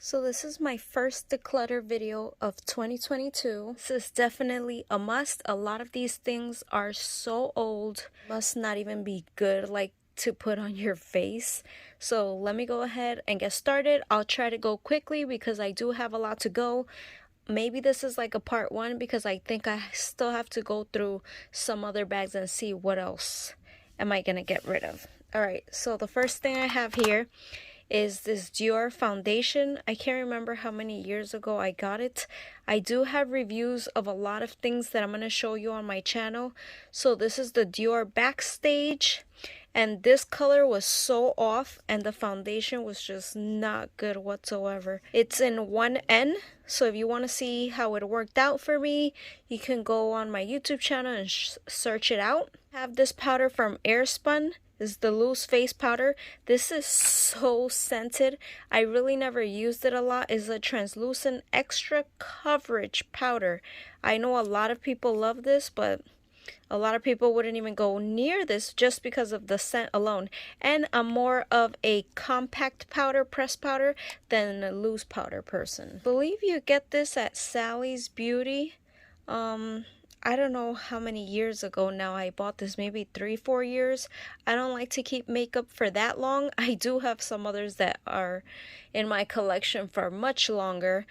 So this is my first declutter video of 2022. This is definitely a must. A lot of these things are so old, must not even be good like to put on your face. So let me go ahead and get started. I'll try to go quickly because I do have a lot to go. Maybe this is like a part one because I think I still have to go through some other bags and see what else am I gonna get rid of. Alright, so the first thing I have here is this Dior foundation. I can't remember how many years ago I got it. I do have reviews of a lot of things that I'm going to show you on my channel. So this is the Dior Backstage, and this color was so off and the foundation was just not good whatsoever. It's in 1N, so if you want to see how it worked out for me, you can go on my YouTube channel and search it out. I have this powder from Airspun. Is the loose face powder. This is so scented. I really never used it a lot. It's a translucent extra coverage powder. I know a lot of people love this, but a lot of people wouldn't even go near this just because of the scent alone. And I'm more of a compact powder, pressed powder, than a loose powder person. I believe you get this at Sally's Beauty. I don't know how many years ago now I bought this, maybe 3-4 years. I don't like to keep makeup for that long. I do have some others that are in my collection for much longer.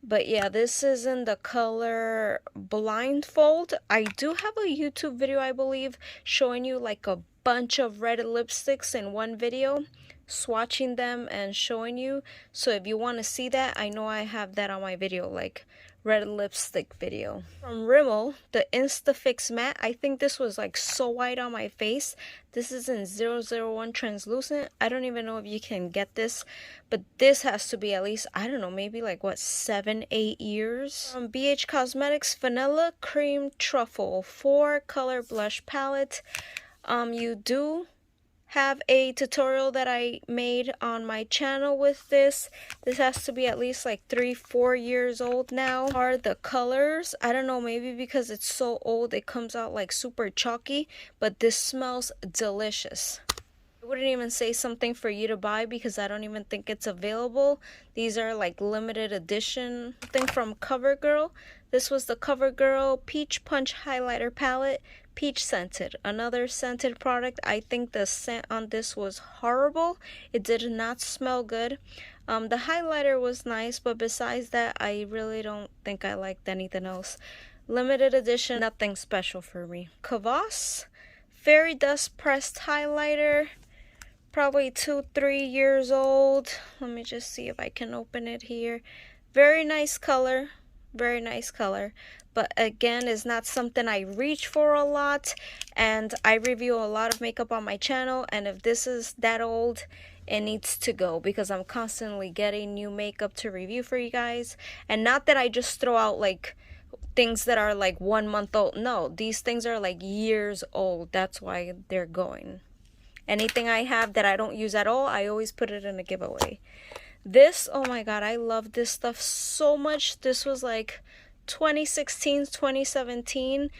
But yeah, this is in the color Blindfold. I do have a YouTube video, I believe, showing you like a bunch of red lipsticks in one video, swatching them and showing you. So if you want to see that, I know I have that on my video, like red lipstick video. From Rimmel, the Instafix Matte. I think this was like so white on my face. This is in 001 translucent. I don't even know if you can get this, but this has to be at least, I don't know, maybe like what, 7-8 years. From BH Cosmetics, Vanilla Cream Truffle 4-color blush palette. You do have a tutorial that I made on my channel with this. This has to be at least like 3-4 years old now. Are the colors, I don't know, maybe because it's so old it comes out like super chalky, but this smells delicious. I wouldn't even say something for you to buy because I don't even think it's available. These are like limited edition. Something from CoverGirl. This was the CoverGirl Peach Punch Highlighter Palette. Peach scented. Another scented product. I think the scent on this was horrible. It did not smell good. The highlighter was nice, but besides that, I really don't think I liked anything else. Limited edition. Nothing special for me. Kvass Fairy Dust Pressed Highlighter. Probably 2-3 years old. Let me just see if I can open it here. Very nice color. Very nice color. But again, it's not something I reach for a lot. And I review a lot of makeup on my channel. And if this is that old, it needs to go. Because I'm constantly getting new makeup to review for you guys. And not that I just throw out like things that are like 1 month old. No, these things are like years old. That's why they're going. Anything I have that I don't use at all, I always put it in a giveaway. This, oh my god, I love this stuff so much. This was like 2016, 2017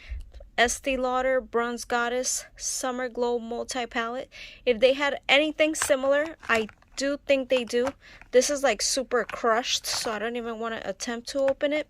Estee Lauder Bronze Goddess Summer Glow Multi-Palette. If they had anything similar, I do think they do. This is like super crushed, so I don't even want to attempt to open it.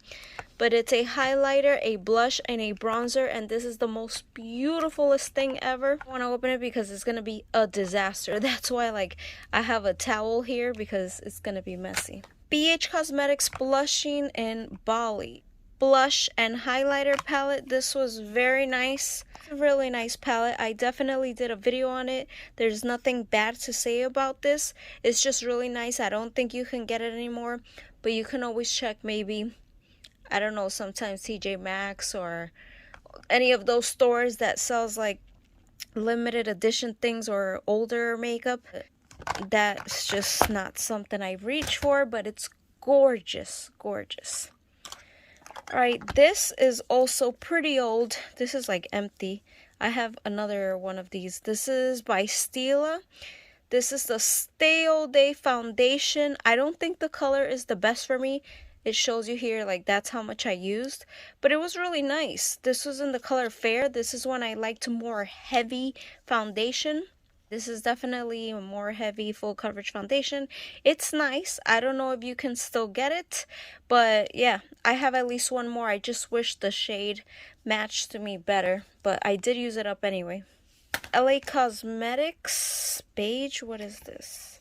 But it's a highlighter, a blush, and a bronzer, and this is the most beautifulest thing ever. I want to open it because it's going to be a disaster. That's why like I have a towel here because it's going to be messy. BH Cosmetics Blushing in Bali blush and highlighter palette. This was very nice. Really nice palette. I definitely did a video on it. There's nothing bad to say about this. It's just really nice. I don't think you can get it anymore, but you can always check maybe, I don't know, sometimes TJ Maxx or any of those stores that sells like limited edition things or older makeup. That's just not something I reach for, but it's gorgeous, gorgeous. Alright, this is also pretty old. This is like empty. I have another one of these. This is by Stila. This is the Stay All Day Foundation. I don't think the color is the best for me. It shows you here, like, that's how much I used. But it was really nice. This was in the color Fair. This is when I liked more heavy foundation. This is definitely a more heavy full coverage foundation. It's nice. I don't know if you can still get it, but yeah, I have at least one more. I just wish the shade matched me better, but I did use it up anyway. LA Cosmetics beige. What is this?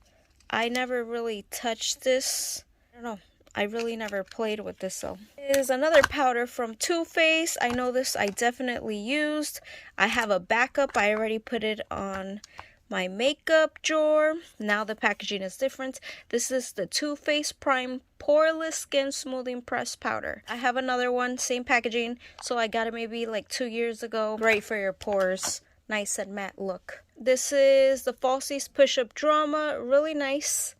I never really touched this. I don't know. I really never played with this, so. Is another powder from Too Faced. I know this I definitely used. I have a backup. I already put it on my makeup drawer. Now the packaging is different. This is the Too Faced Prime Poreless Skin Smoothing Press Powder. I have another one, same packaging, so I got it maybe like 2 years ago. Great for your pores. Nice and matte look. This is the Falsies Push Up Drama. Really nice.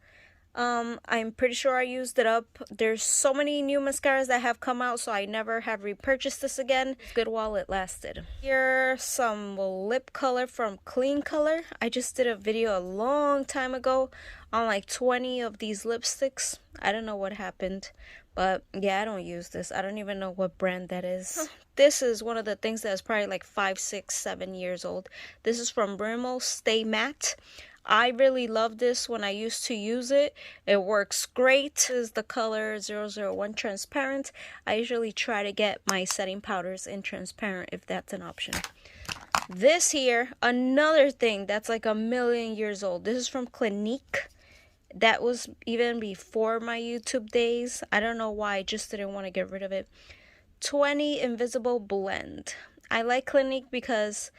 I'm pretty sure I used it up. There's so many new mascaras that have come out, so I never have repurchased this again. It's good while it lasted. Here's some lip color from Clean Color. I just did a video a long time ago on like 20 of these lipsticks. I don't know what happened, but yeah, I don't use this. I don't even know what brand that is. This is one of the things that's probably like 5, 6, 7 years old. This is from Rimmel Stay Matte. I really love this when I used to use it. It works great. This is the color 001 Transparent. I usually try to get my setting powders in transparent if that's an option. This here, another thing that's like a million years old. This is from Clinique. That was even before my YouTube days. I don't know why, I just didn't want to get rid of it. 20 Invisible Blend. I like Clinique because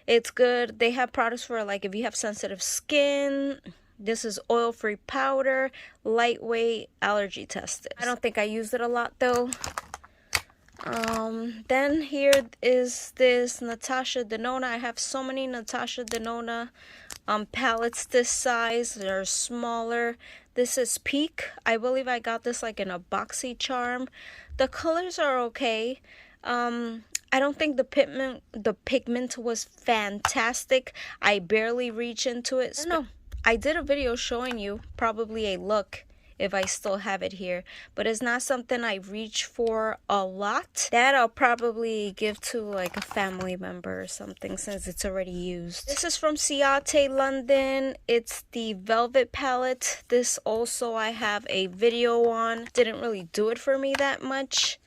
it's good. They have products for like if you have sensitive skin. This is oil-free powder, lightweight, allergy tested. I don't think I used it a lot though. Then here is this Natasha Denona. I have so many Natasha Denona palettes this size. They're smaller. This is Peak. I believe I got this like in a boxy charm. The colors are okay. I don't think the pigment was fantastic. I barely reach into it. No, I did a video showing you probably a look if I still have it here, but it's not something I reach for a lot. That I'll probably give to like a family member or something since it's already used. This is from Ciate London. It's the Velvet palette. This also I have a video on. Didn't really do it for me that much.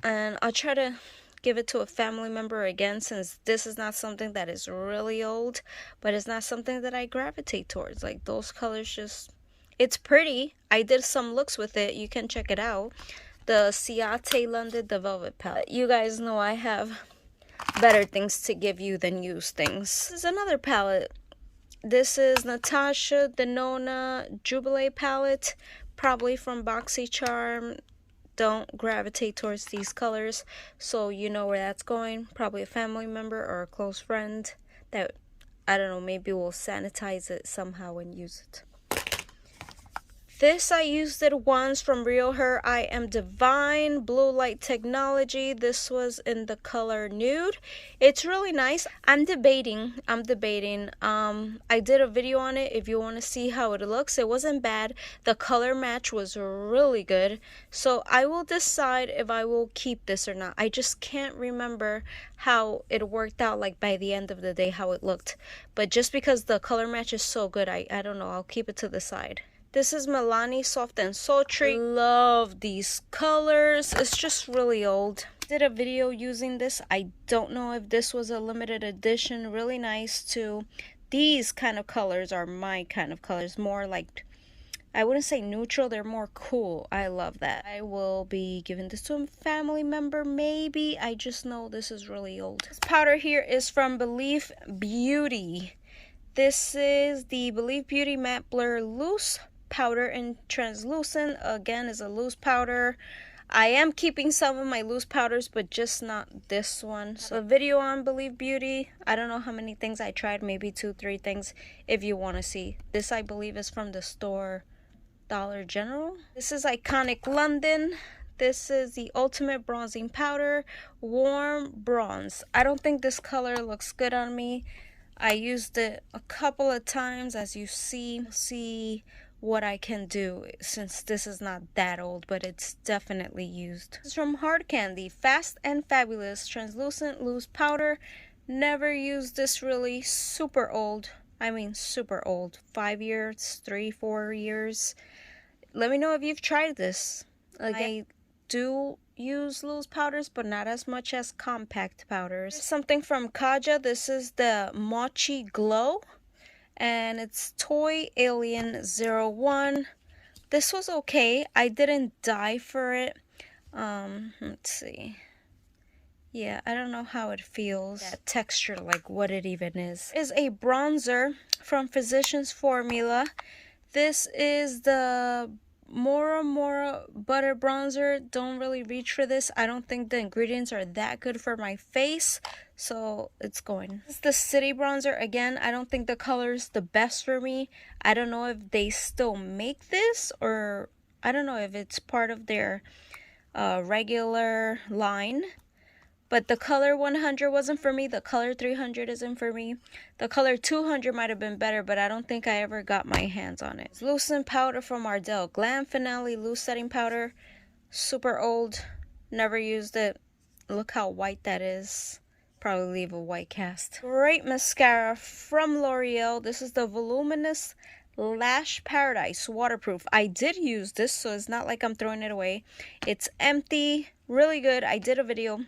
And I'll try to give it to a family member again since this is not something that is really old, but it's not something that I gravitate towards. Like those colors just, it's pretty. I did some looks with it. You can check it out. The Ciate London, the Velvet palette. You guys know I have better things to give you than used things. This is another palette. This is Natasha Denona Jubilee palette, probably from BoxyCharm. Don't gravitate towards these colors, so you know where that's going. Probably a family member or a close friend that, I don't know, maybe will sanitize it somehow and use it. This I used it once from Real Her I Am Divine Blue Light Technology. This was in the color Nude. It's really nice. I'm debating. I did a video on it if you want to see how it looks. It wasn't bad. The color match was really good. So I will decide if I will keep this or not. I just can't remember how it worked out, like by the end of the day, how it looked. But just because the color match is so good, I don't know. I'll keep it to the side. This is Milani Soft and Sultry. Love these colors. It's just really old. Did a video using this. I don't know if this was a limited edition. Really nice too. These kind of colors are my kind of colors. More like, I wouldn't say neutral. They're more cool. I love that. I will be giving this to a family member maybe. I just know this is really old. This powder here is from Believe Beauty. This is the Believe Beauty Matte Blur Loose Powder in Translucent. Again, is a loose powder. I am keeping some of my loose powders, but just not this one. So a video on Believe Beauty. I don't know how many things I tried, maybe 2, 3 things if you want to see. This I believe is from the store Dollar General. This is Iconic London. This is the Ultimate Bronzing Powder Warm Bronze. I don't think this color looks good on me. I used it a couple of times, as you see what I can do since this is not that old, but it's definitely used. This is from Hard Candy, Fast and Fabulous Translucent Loose Powder, Never used this really. Super old. I mean super old. 5 years, 3, 4 years. Let me know if you've tried this. Like, I do use loose powders, but not as much as compact powders. Something from Kaja. This is the Mochi Glow, and it's Toy Alien 01. This was okay. I didn't die for it. Let's see. Yeah, I don't know how it feels. That texture, like what it even is. Is a bronzer from Physicians Formula. This is the Mora Butter Bronzer. Don't really reach for this. I don't think the ingredients are that good for my face, so it's going. This is the City Bronzer. Again, I don't think the color's the best for me. I don't know if they still make this, or I don't know if it's part of their regular line. But the color 100 wasn't for me. The color 300 isn't for me. The color 200 might have been better, but I don't think I ever got my hands on it. Lucent powder from Ardell. Glam Finale Loose Setting Powder. Super old. Never used it. Look how white that is. Probably leave a white cast. Great mascara from L'Oreal. This is the Voluminous Lash Paradise Waterproof. I did use this, so it's not like I'm throwing it away. It's empty. Really good. I did a video.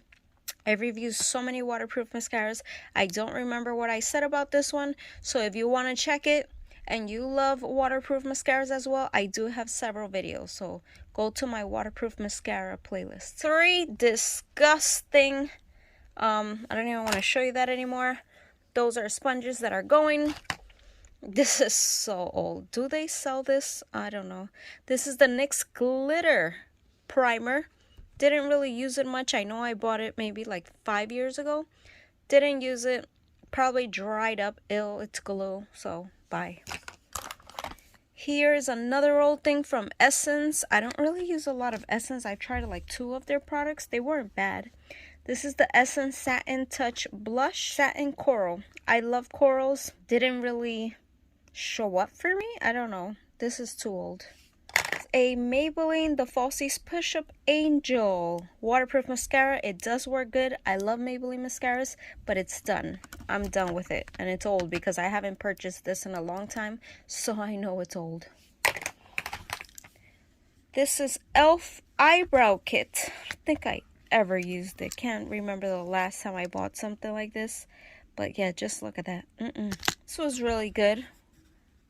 I've reviewed so many waterproof mascaras. I don't remember what I said about this one. So if you want to check it and you love waterproof mascaras as well, I do have several videos. So go to my waterproof mascara playlist. 3 disgusting. I don't even want to show you that anymore. Those are sponges that are going. This is so old. Do they sell this? I don't know. This is the NYX Glitter Primer. Didn't really use it much. I know I bought it maybe like 5 years ago. Didn't use it. Probably dried up. Ill. It's glue. So, bye. Here's another old thing from Essence. I don't really use a lot of Essence. I've tried like 2 of their products. They weren't bad. This is the Essence Satin Touch Blush. Satin Coral. I love corals. Didn't really show up for me. I don't know. This is too old. A Maybelline the Falsies Push Up Angel waterproof mascara. It does work good. I love Maybelline mascaras, but it's done. I'm done with it, and it's old because I haven't purchased this in a long time, so I know it's old. This is ELF Eyebrow Kit. I don't think I ever used it. Can't remember the last time I bought something like this, but yeah, just look at that. This was really good.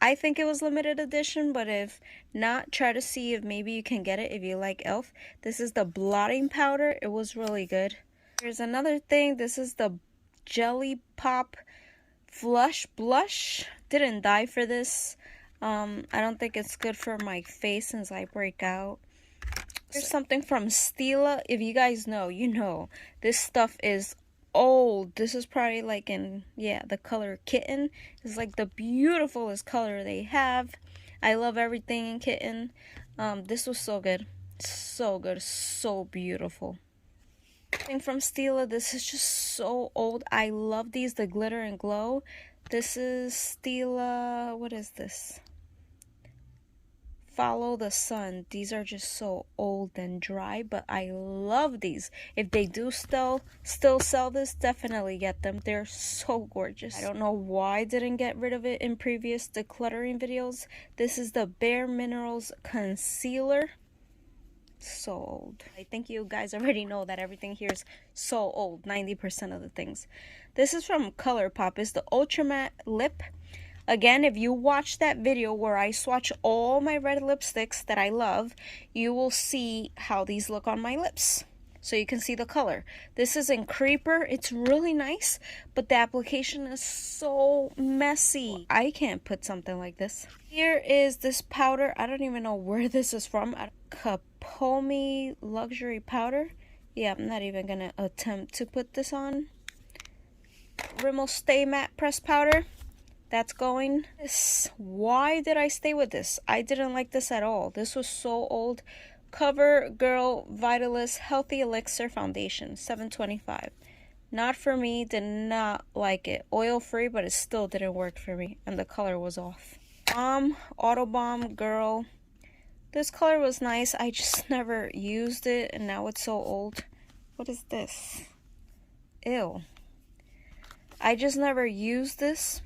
I think it was limited edition, but if not, try to see if maybe you can get it if you like ELF. This is the blotting powder. It was really good. Here's another thing. This is the Jelly Pop Flush Blush. Didn't die for this. I don't think it's good for my face since I break out. Here's something from Stila. If you guys know, you know. This stuff is old. This is probably like in, yeah, the color Kitten. It's like the beautifulest color they have. I love everything in Kitten. This was so good. So good. So beautiful. Thing from Stila. This is just so old. I love these. The Glitter and Glow. This is Stila. What is this? Follow the Sun. These are just so old and dry, but I love these. If they do still sell this, definitely get them. They're so gorgeous. I don't know why I didn't get rid of it in previous decluttering videos. This is the Bareminerals Concealer. So old. I think you guys already know that everything here is so old. 90% of the things. This is from ColourPop. It's the Ultra Matte Lip. Again, if you watch that video where I swatch all my red lipsticks that I love, you will see how these look on my lips. So you can see the color. This is in Creeper. It's really nice, but the application is so messy. I can't put something like this. Here is this powder. I don't even know where this is from. Kapomi Luxury Powder. Yeah, I'm not even going to attempt to put this on. Rimmel Stay Matte Press Powder. That's going. Why did I stay with this? I didn't like this at all. This was so old. CoverGirl Vitalist Healthy Elixir Foundation, $7.25. Not for me. Did not like it. Oil free, but it still didn't work for me, and the color was off. Autobomb Girl. This color was nice. I just never used it, and now it's so old. What is this? Ew. I just never used this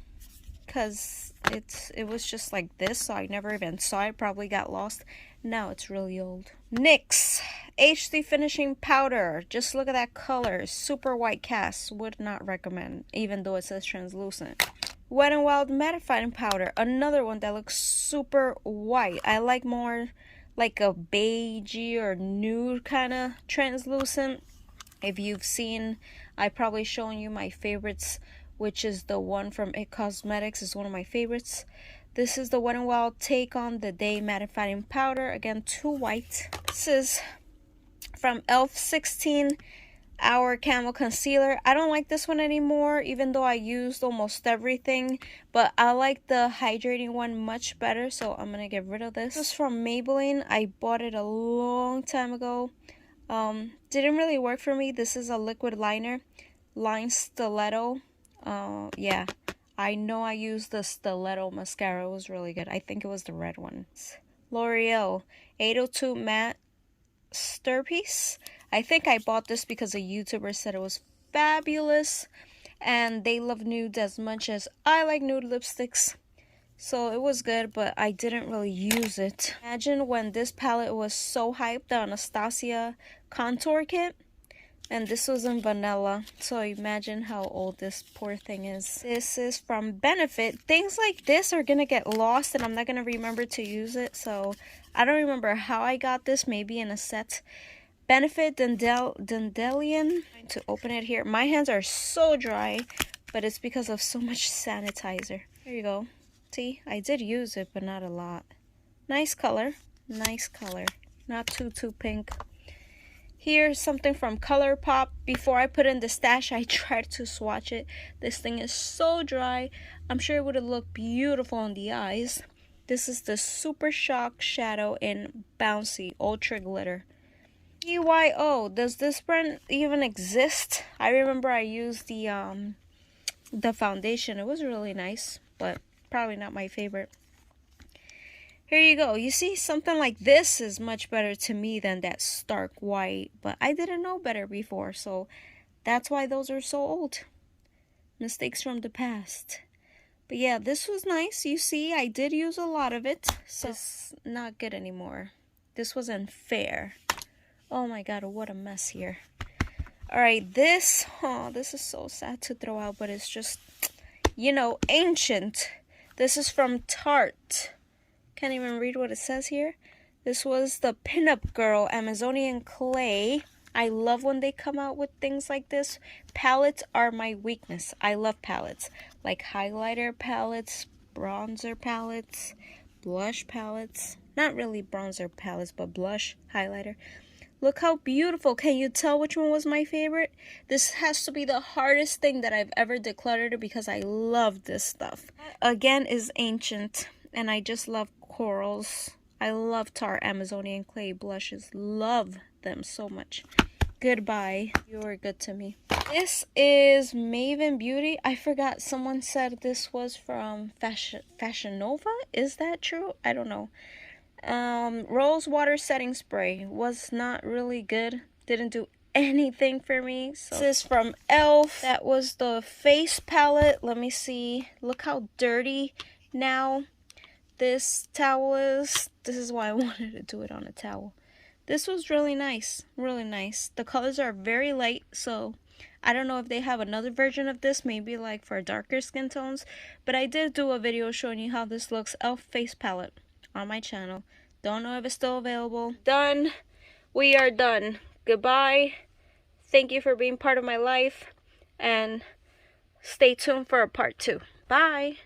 because it was just like this, so I never even saw it. Probably got lost. Now it's really old. NYX HD finishing powder. Just look at that color. Super white cast. Would not recommend, even though it says translucent. Wet n Wild mattifying powder. Another one that looks super white. I like more like a beigey or nude kind of translucent. If you've seen, I probably shown you my favorites, which is the one from It Cosmetics. Is one of my favorites. This is the Wet n Wild Take on the Day mattifying powder. Again, too white. This is from e.l.f. 16-hour Camo Concealer. I don't like this one anymore, even though I used almost everything. But I like the hydrating one much better, so I'm going to get rid of this. This is from Maybelline. I bought it a long time ago. Didn't really work for me. This is a liquid liner. Line Stiletto. Yeah. I know I used the Stiletto mascara. It was really good. I think it was the red one. L'Oreal 802 Matte Stirpiece. I think I bought this because a YouTuber said it was fabulous. And they love nudes as much as I like nude lipsticks. So it was good, but I didn't really use it. Imagine when this palette was so hyped, the Anastasia Contour Kit. And this was in vanilla. So imagine how old this poor thing is. This is from Benefit. Things like this are going to get lost and I'm not going to remember to use it. So I don't remember how I got this. Maybe in a set. Benefit Dandelion. To open it here. My hands are so dry, but it's because of so much sanitizer. Here you go. See, I did use it, but not a lot. Nice color. Nice color. Not too pink. Here's something from ColourPop. Before I put in the stash, I tried to swatch it. This thing is so dry. I'm sure it would have looked beautiful on the eyes. This is the Super Shock Shadow in Bouncy Ultra Glitter. EYO. Does this brand even exist? I remember I used the foundation. It was really nice, but probably not my favorite. Here you go. You see, something like this is much better to me than that stark white. But I didn't know better before, so that's why those are so old. Mistakes from the past. But yeah, this was nice. You see, I did use a lot of it. So it's not good anymore. This was unfair. Oh my god, what a mess here. Alright, this is so sad to throw out, but it's just, you know, ancient. This is from Tarte. Can't even read what it says here. This was the Pinup Girl Amazonian Clay. I love when they come out with things like this. Palettes are my weakness. I love palettes. Like highlighter palettes, bronzer palettes, blush palettes. Not really bronzer palettes, but blush, highlighter. Look how beautiful. Can you tell which one was my favorite? This has to be the hardest thing that I've ever decluttered because I love this stuff. Again, is ancient. And I just love corals. I love Tarte Amazonian Clay blushes. Love them so much. Goodbye. You were good to me. This is Maven Beauty. I forgot. Someone said this was from Fashion Nova. Is that true? I don't know. Rose Water Setting Spray was not really good. Didn't do anything for me. So this is from e.l.f. That was the face palette. Let me see. Look how dirty now this towel is. This is why I wanted to do it on a towel. This was really nice. Really nice. The colors are very light, so I don't know if they have another version of this, maybe like for darker skin tones. But I did do a video showing you how this looks. e.l.f. face palette on my channel. Don't know if it's still available. Done. We are done. Goodbye. Thank you for being part of my life. And stay tuned for a part 2. Bye.